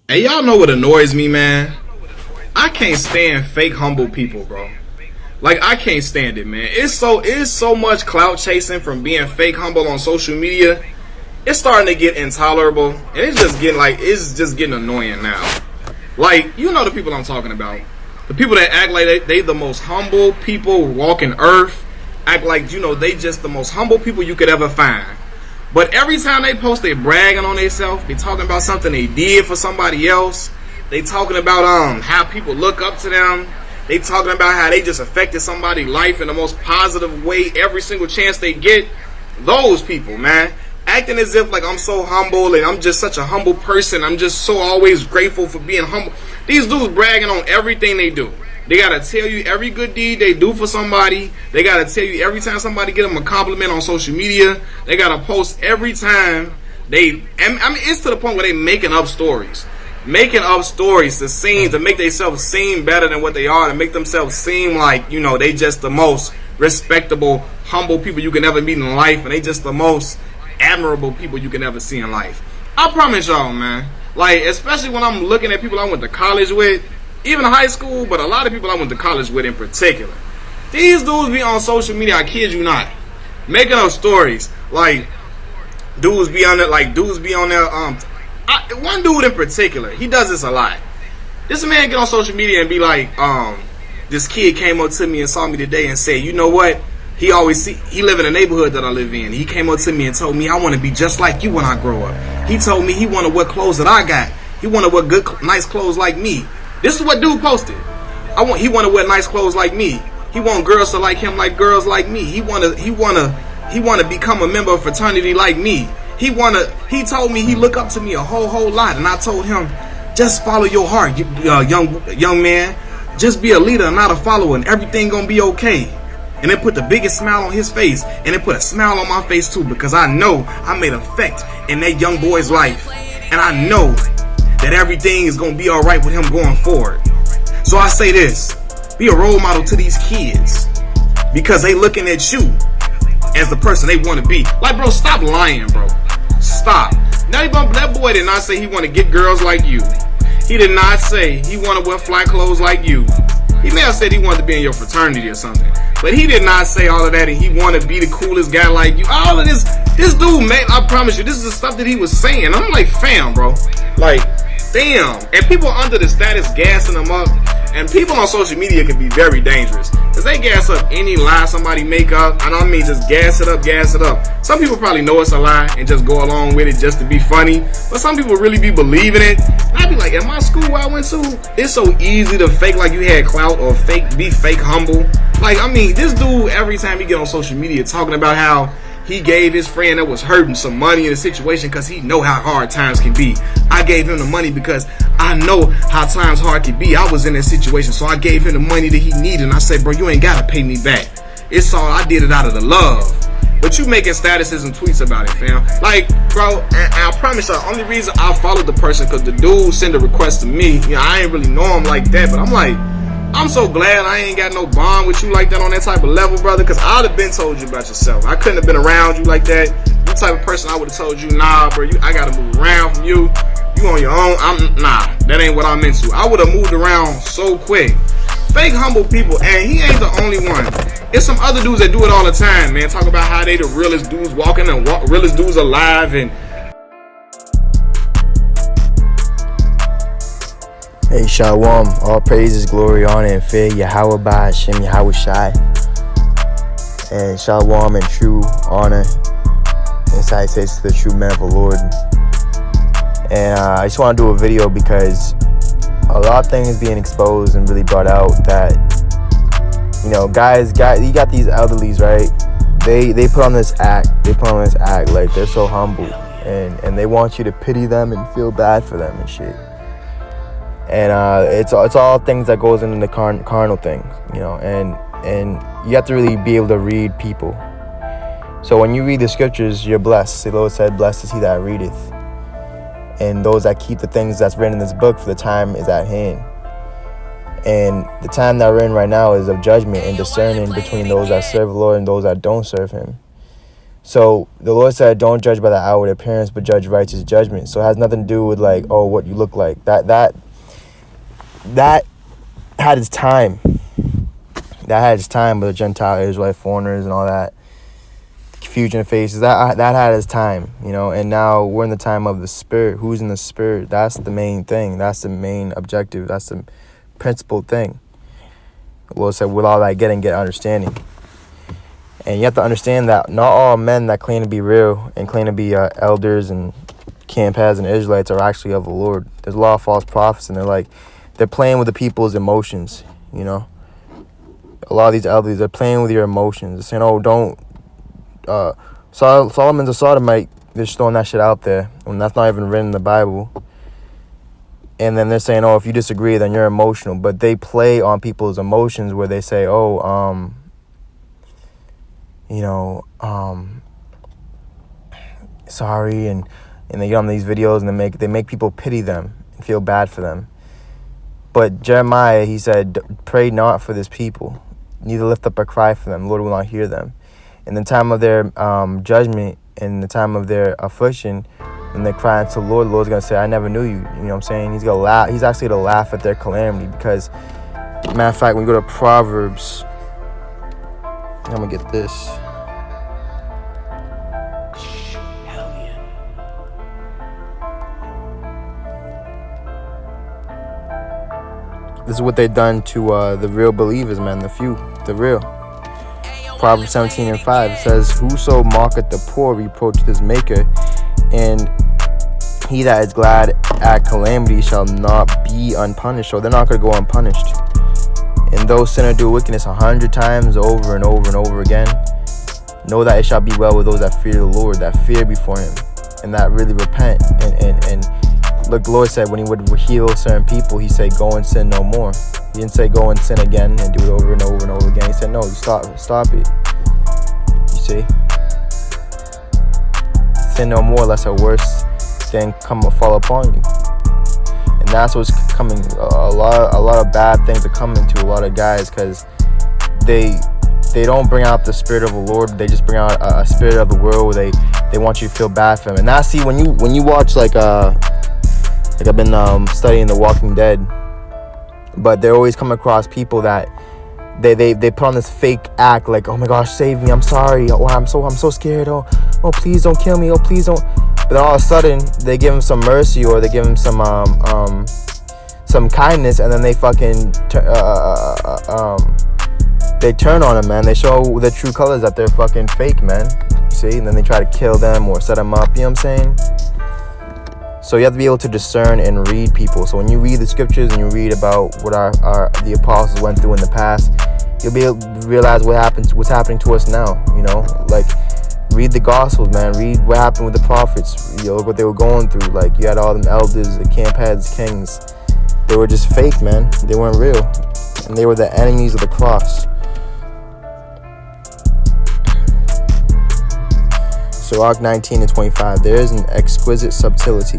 Hey, y'all know what annoys me, man? I can't stand fake humble people, bro. Like I can't stand it, man. It's so much clout chasing from being fake humble on social media. It's starting to get intolerable, and it's just getting annoying now. Like you know the people I'm talking about, the people that act like they the most humble people walking earth, act like they just the most humble people you could ever find. But every time they post, they bragging on themselves. They talking about something they did for somebody else. They talking about how people look up to them. They talking about how they just affected somebody's life in the most positive way every single chance they get. Those people, man, acting as if like I'm so humble and I'm just such a humble person. I'm just so always grateful for being humble. These dudes bragging on everything they do. They gotta tell you every good deed they do for somebody. They gotta tell you every time somebody get them a compliment on social media. They gotta post every time they. I mean, it's to the point where they making up stories to make themselves seem better than what they are, to make themselves seem like they just the most respectable, humble people you can ever meet in life, and they just the most admirable people you can ever see in life. I promise y'all, man. Like especially when I'm looking at people I went to college with. Even high school, but a lot of people I went to college with in particular. These dudes be on social media, I kid you not, making up stories. Like dudes be on there. One dude in particular, he does this a lot. This man get on social media and be like, this kid came up to me and saw me today and said, you know what? He live in a neighborhood that I live in. He came up to me and told me I want to be just like you when I grow up. He told me he want to wear clothes that I got. He want to wear good, nice clothes like me. This is what dude posted. He want to wear nice clothes like me. He want girls to like him like girls like me. He wanna become a member of fraternity like me. He told me he look up to me a whole lot, and I told him, just follow your heart, young man. Just be a leader and not a follower, and everything gonna be okay. And it put the biggest smile on his face, and it put a smile on my face too, because I know I made an effect in that young boy's life, and I know that everything is going to be alright with him going forward. So I say this, be a role model to these kids, because they looking at you as the person they want to be. Like, bro, stop lying, bro. Stop. Now, that boy did not say he want to get girls like you. He did not say he want to wear fly clothes like you. He may have said he wanted to be in your fraternity or something, but he did not say all of that and he want to be the coolest guy like you. All of this dude, man, I promise you, this is the stuff that he was saying. I'm like, fam, bro. Like, damn. And people under the status gassing them up. And people on social media can be very dangerous, because they gas up any lie somebody make up. And I mean just gas it up. Some people probably know it's a lie and just go along with it just to be funny. But some people really be believing it. And I be like, at my school where I went to, it's so easy to fake like you had clout or be fake humble. Like, I mean, this dude, every time he get on social media talking about how he gave his friend that was hurting some money in a situation because he know how hard times can be. I gave him the money because I know how times hard can be. I was in that situation, so I gave him the money that he needed. And I said, bro, you ain't got to pay me back. It's all, I did it out of the love. But you making statuses and tweets about it, fam. Like, bro, and I promise you, the only reason I followed the person because the dude sent a request to me. I ain't really know him like that, but I'm like, I'm so glad I ain't got no bond with you like that on that type of level, brother, because I'd have been told you about yourself. I couldn't have been around you like that. You type of person I would have told you, nah, bro, I got to move around from you. You on your own. Nah, that ain't what I'm into. I would have moved around so quick. Fake humble people, and he ain't the only one. It's some other dudes that do it all the time, man. Talk about how they the realest dudes walking and realest dudes alive, and hey, Shalom, all praises, glory, honor, and fear, Yahweh by Hashem, Yahweh Shai. And Shalom and true honor and salutations to the true men of the Lord. And I just want to do a video because a lot of things being exposed and really brought out that, guys, you got these elderlies, right? They put on this act, like they're so humble, and they want you to pity them and feel bad for them and shit. And it's all things that goes into the carnal things, and you have to really be able to read people. So when you read the scriptures, you're blessed. The Lord said, blessed is he that readeth, and those that keep the things that's written in this book, for the time is at hand. And the time that we're in right now is of judgment and discerning between those that serve the Lord and those that don't serve him. So the Lord said, don't judge by the outward appearance, but judge righteous judgment. So it has nothing to do with like, oh, what you look like. That had its time. That had its time with the Gentile, Israelite, foreigners, and all that confusion of faces. That had its time, you know. And now we're in the time of the Spirit. Who's in the Spirit? That's the main thing. That's the main objective. That's the principal thing. The Lord said, with all that get understanding. And you have to understand that not all men that claim to be real and claim to be elders and campers and Israelites are actually of the Lord. There's a lot of false prophets, and they're playing with the people's emotions, you know. A lot of these elders, they're playing with your emotions. They're saying, oh, don't, Solomon's a sodomite. They're just throwing that shit out there, and that's not even written in the Bible. And then they're saying, oh, if you disagree, then you're emotional. But they play on people's emotions where they say, oh, sorry, and they get on these videos and they make people pity them and feel bad for them. But Jeremiah, he said, pray not for this people, neither lift up a cry for them. The Lord will not hear them. In the time of their judgment, in the time of their affliction, and they're crying to the Lord's going to say, I never knew you. You know what I'm saying? He's going to laugh. He's actually going to laugh at their calamity because, matter of fact, when you go to Proverbs, I'm going to get this. This is what they've done to the real believers, man, the real. Proverbs 17:5 says, whoso mocketh the poor reproacheth his maker, and he that is glad at calamity shall not be unpunished. So they're not going to go unpunished. And though sinner do wickedness 100 times over and over and over again, know that it shall be well with those that fear the Lord, that fear before him, and that really repent. And look, the Lord said when he would heal certain people, he said, go and sin no more. He didn't say go and sin again and do it over and over and over again. He said, no, stop it. You see? Sin no more lest a worse thing fall upon you. And that's what's coming. A lot of bad things are coming to a lot of guys because they don't bring out the spirit of the Lord. They just bring out a spirit of the world where they want you to feel bad for them. And that's, see, when you watch like I've been studying The Walking Dead, but they always come across people that they put on this fake act like, oh my gosh, save me, I'm sorry, oh I'm so scared, oh please don't kill me, oh please don't. But then all of a sudden they give him some mercy or they give him some kindness, and then they fucking they turn on him, man. They show the true colors that they're fucking fake, man. See, and then they try to kill them or set them up. You know what I'm saying? So you have to be able to discern and read people. So when you read the scriptures and you read about what the apostles went through in the past, you'll be able to realize what's happening to us now. You know, like read the Gospels, man. Read what happened with the prophets. You know, what they were going through. Like you had all them elders, the camp heads, kings. They were just fake, man. They weren't real, and they were the enemies of the cross. Sirach 19:25, there is an exquisite subtlety,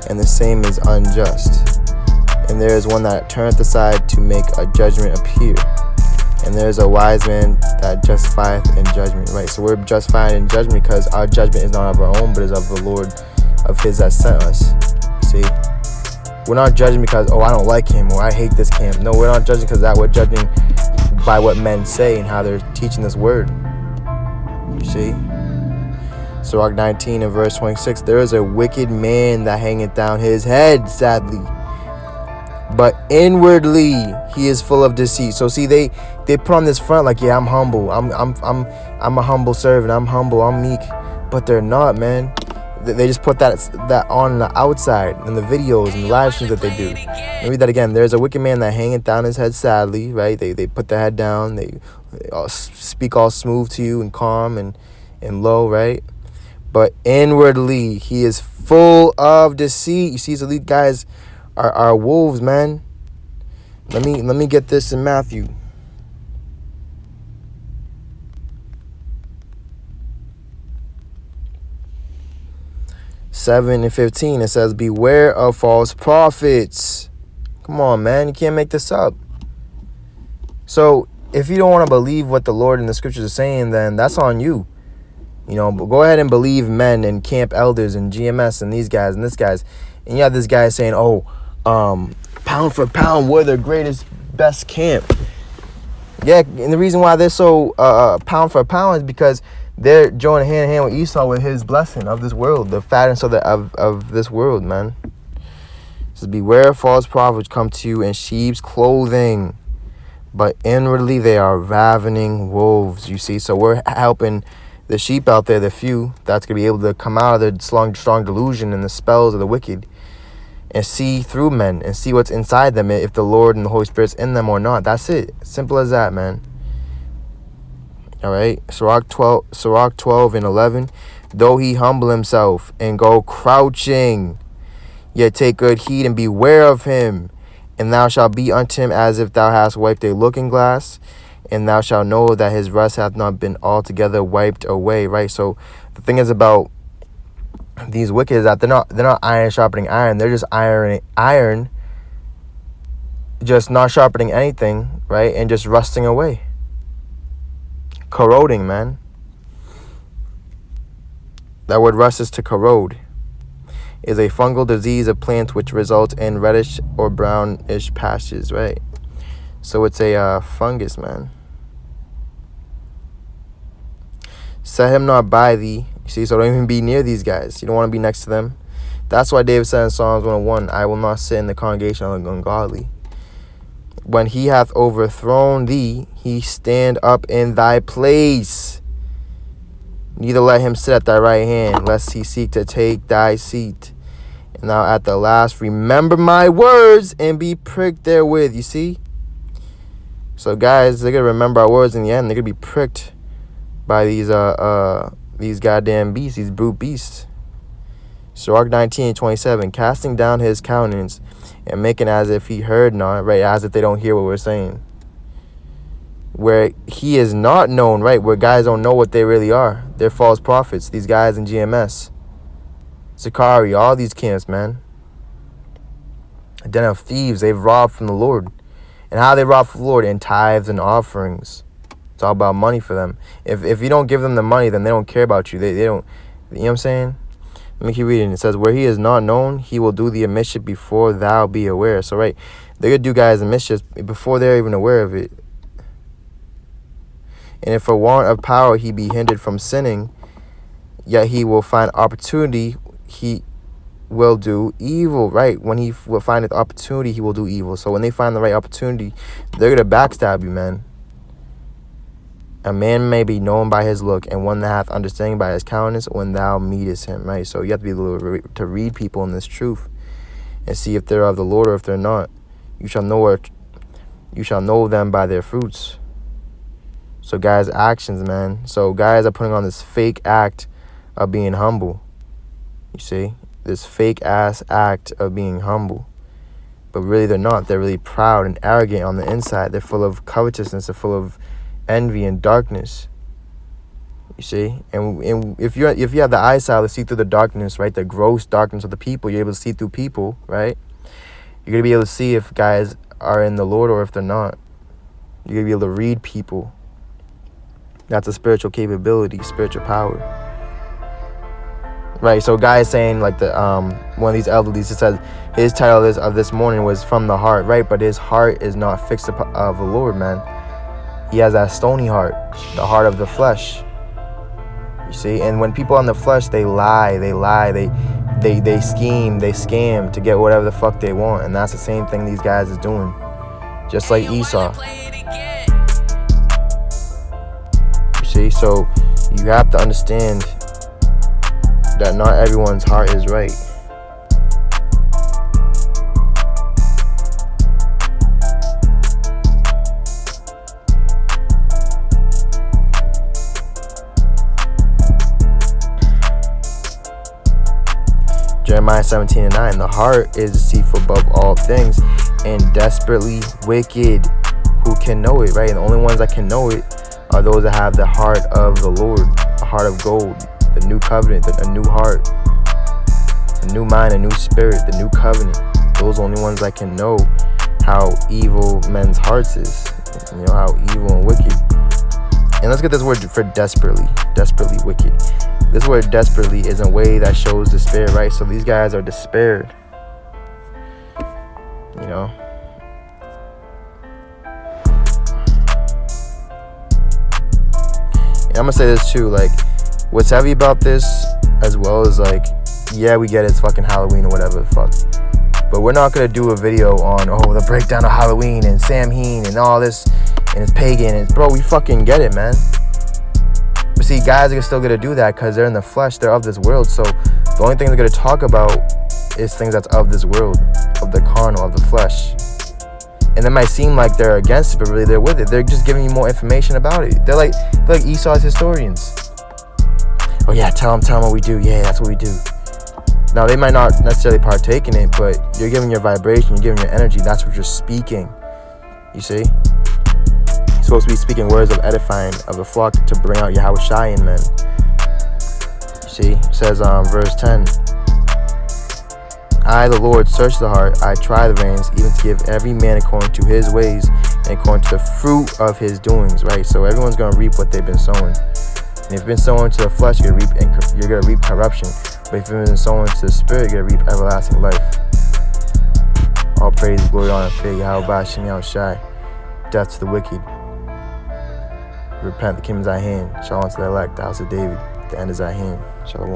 and the same is unjust. And there is one that turneth aside to make a judgment appear. And there is a wise man that justifieth in judgment. Right, so we're justified in judgment because our judgment is not of our own, but is of the Lord, of his that sent us. See? We're not judging because, I don't like him, or I hate this camp. No, we're not judging because that. We're judging by what men say and how they're teaching this word. You see? Sirach 19 and verse 26, there is a wicked man that hangeth down his head, sadly, but inwardly he is full of deceit. So see, they put on this front like, yeah, I'm humble, I'm a humble servant, I'm humble, I'm meek, but they're not, man. They just put that on the outside in the videos and the live streams that they do. Let me read that again. There's a wicked man that hangeth down his head, sadly, right? They put their head down, they all speak all smooth to you and calm and low, right? But inwardly, he is full of deceit. You see, so these guys are wolves, man. Let me get this in Matthew. (7 and 15). It says, beware of false prophets. Come on, man. You can't make this up. So if you don't want to believe what the Lord and the scriptures are saying, then that's on you. You know, but go ahead and believe men and camp elders and GMS and these guys and this guys. And you have this guy saying, oh, pound for pound, we're the greatest, best camp. Yeah, and the reason why they're so pound for pound is because they're joining hand in hand with Esau with his blessing of this world, the fatness of this world, man. It says, beware of false prophets come to you in sheep's clothing, but inwardly they are ravening wolves, you see. So we're helping the sheep out there, the few, that's going to be able to come out of the strong delusion and the spells of the wicked and see through men and see what's inside them, if the Lord and the Holy Spirit's in them or not. That's it. Simple as that, man. All right. Sirach 12 and 11. Though he humble himself and go crouching, yet take good heed and beware of him. And thou shalt be unto him as if thou hast wiped a looking glass. And thou shalt know that his rust hath not been altogether wiped away, right? So the thing is about these wicked is that they're not iron sharpening iron. They're just iron, just not sharpening anything, right? And just rusting away, corroding, man. That word rust is to corrode. Is a fungal disease of plants which results in reddish or brownish patches, right? So it's a fungus, man. Set him not by thee. You see, so don't even be near these guys. You don't want to be next to them. That's why David said in Psalms 101, I will not sit in the congregation of the ungodly. When he hath overthrown thee, he stand up in thy place. Neither let him sit at thy right hand, lest he seek to take thy seat. And thou at the last remember my words and be pricked therewith. You see? So guys, they're going to remember our words in the end. They're going to be pricked by these goddamn beasts, these brute beasts. Sirach 19:27, casting down his countenance and making as if he heard not, right? As if they don't hear what we're saying. Where he is not known, right? Where guys don't know what they really are. They're false prophets. These guys in GMS, Sakari, all these camps, man. A den of thieves. They've robbed from the Lord. And how they rob from the Lord? In tithes and offerings. It's all about money for them. If you don't give them the money, then they don't care about you. They don't, you know what I'm saying? Let me keep reading. It says, where he is not known, he will do thee a mischief before thou be aware. So, right, they're going to do guys a mischief before they're even aware of it. And if for want of power he be hindered from sinning, yet he will find opportunity, he will do evil, right? When he will find an opportunity, he will do evil. So when they find the right opportunity, they're going to backstab you, man. A man may be known by his look, and one that hath understanding by his countenance when thou meetest him, right? So you have to be able to read people in this truth and see if they're of the Lord or if they're not. You shall know them by their fruits. So guys' actions, man. So guys are putting on this fake act of being humble. You see? This fake ass act of being humble. But really they're not. They're really proud and arrogant on the inside. They're full of covetousness. They're full of envy and darkness. You see? And if you have the eyesight to see through the darkness, right? The gross darkness of the people, you're able to see through people, right? You're going to be able to see if guys are in the Lord or if they're not. You're going to be able to read people. That's a spiritual capability, spiritual power. Right, so guys saying like the one of these elderlies, it says his title of this morning was from the heart, right? But his heart is not fixed of the Lord, man. He has that stony heart, the heart of the flesh. You see, and when people on the flesh, they lie, they scheme, they scam to get whatever the fuck they want, and that's the same thing these guys is doing, just like Esau. You see, so you have to understand that not everyone's heart is right. Jeremiah 17:9, the heart is deceitful above all things and desperately wicked. Who can know it, right? And the only ones that can know it are those that have the heart of the Lord, a heart of gold, the new covenant, a new heart, a new mind, a new spirit, the new covenant. Those are the only ones that can know how evil men's hearts is, you know, how evil and wicked. And let's get this word for desperately wicked. This word desperately is a way that shows despair, right? So these guys are despaired, you know. And I'm gonna say this too, like, what's heavy about this as well is, like, yeah, we get it's fucking Halloween or whatever the fuck, but we're not gonna do a video on, oh, the breakdown of Halloween and Samhain and all this and it's pagan and bro, we fucking get it, man. But see, guys are still gonna do that because they're in the flesh, they're of this world. So the only thing they're gonna talk about is things that's of this world, of the carnal, of the flesh. And it might seem like they're against it, but really they're with it. They're just giving you more information about it. They're like Esau's historians. Oh yeah, tell them what we do. Yeah, that's what we do. Now they might not necessarily partake in it, but you're giving your vibration, you're giving your energy. That's what you're speaking. You see? You're supposed to be speaking words of edifying of the flock to bring out Yahushua in men. You see? It says verse 10. I, the Lord, search the heart. I try the reins, even to give every man according to his ways and according to the fruit of his doings, right? So everyone's going to reap what they've been sowing. And if you've been sowing to the flesh, you're going to reap corruption. But if you've been sowing to the spirit, you're going to reap everlasting life. All praise, glory, honor, fear, Yahweh, Hashem, Yahushai. Death to the wicked. Repent, the kingdom is at hand. Shalom to the elect, the house of David. The end is at hand. Shalom.